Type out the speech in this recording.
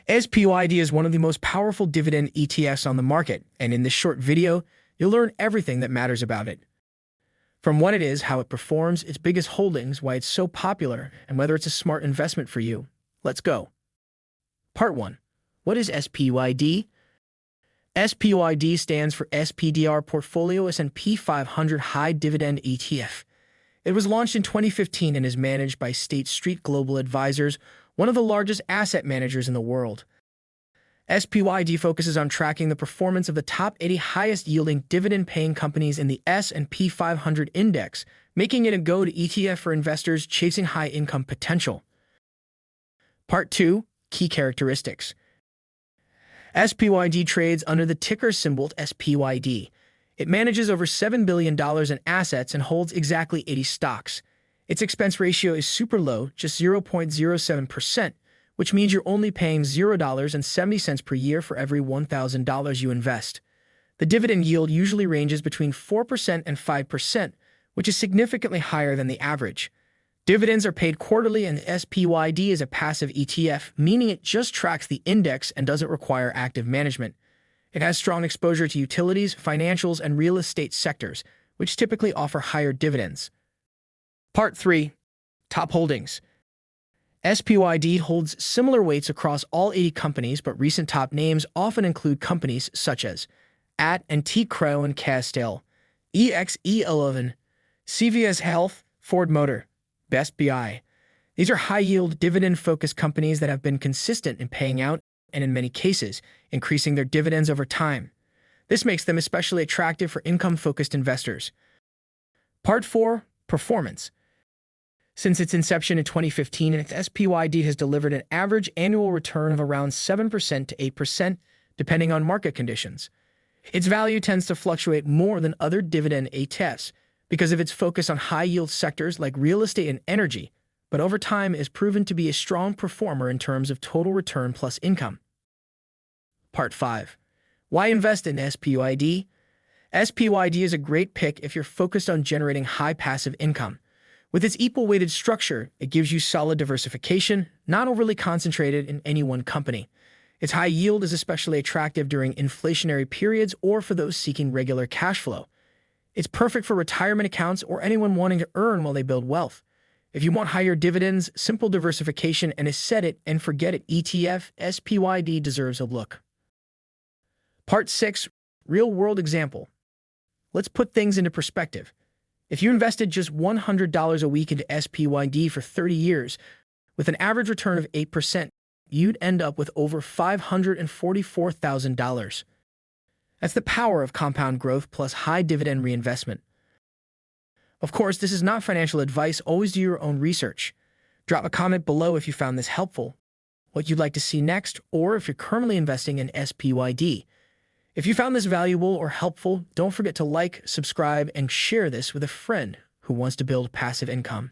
SPYD is one of the most powerful dividend ETFs on the market, and in this short video, you'll learn everything that matters about it. From what it is, how it performs, its biggest holdings, why it's so popular, and whether it's a smart investment for you. Let's go. Part 1. What is SPYD? SPYD stands for SPDR Portfolio S&P 500 High Dividend ETF. It was launched in 2015 and is managed by State Street Global Advisors, one of the largest asset managers in the world. SPYD focuses on tracking the performance of the top 80 highest-yielding dividend-paying companies in the S&P 500 index, making it a go-to ETF for investors chasing high-income potential. Part 2. Key characteristics. SPYD trades under the ticker symbol SPYD. It manages over $7 billion in assets and holds exactly 80 stocks. Its expense ratio is super low, just 0.07%, which means you're only paying $0.70 per year for every $1,000 you invest. The dividend yield usually ranges between 4% and 5%, which is significantly higher than the average. Dividends are paid quarterly, and SPYD is a passive ETF, meaning it just tracks the index and doesn't require active management. It has strong exposure to utilities, financials, and real estate sectors, which typically offer higher dividends. Part 3. Top holdings. SPYD holds similar weights across all 80 companies, but recent top names often include companies such as AT&T Crowe and Castell, EXE11, CVS Health, Ford Motor, Best Buy. These are high-yield, dividend-focused companies that have been consistent in paying out and, in many cases, increasing their dividends over time. This makes them especially attractive for income-focused investors. Part 4. Performance. Since its inception in 2015, SPYD has delivered an average annual return of around 7% to 8%, depending on market conditions. Its value tends to fluctuate more than other dividend ETFs because of its focus on high-yield sectors like real estate and energy, but over time is proven to be a strong performer in terms of total return plus income. Part 5. Why invest in SPYD? SPYD is a great pick if you're focused on generating high passive income. With its equal-weighted structure, it gives you solid diversification, not overly concentrated in any one company. Its high yield is especially attractive during inflationary periods or for those seeking regular cash flow. It's perfect for retirement accounts or anyone wanting to earn while they build wealth. If you want higher dividends, simple diversification, and a set-it-and-forget-it ETF, SPYD deserves a look. Part 6. Real-world example. Let's put things into perspective. If you invested just $100 a week into SPYD for 30 years, with an average return of 8%, you'd end up with over $544,000. That's the power of compound growth plus high dividend reinvestment. Of course, this is not financial advice. Always do your own research. Drop a comment below if you found this helpful, what you'd like to see next, or if you're currently investing in SPYD. If you found this valuable or helpful, don't forget to like, subscribe, and share this with a friend who wants to build passive income.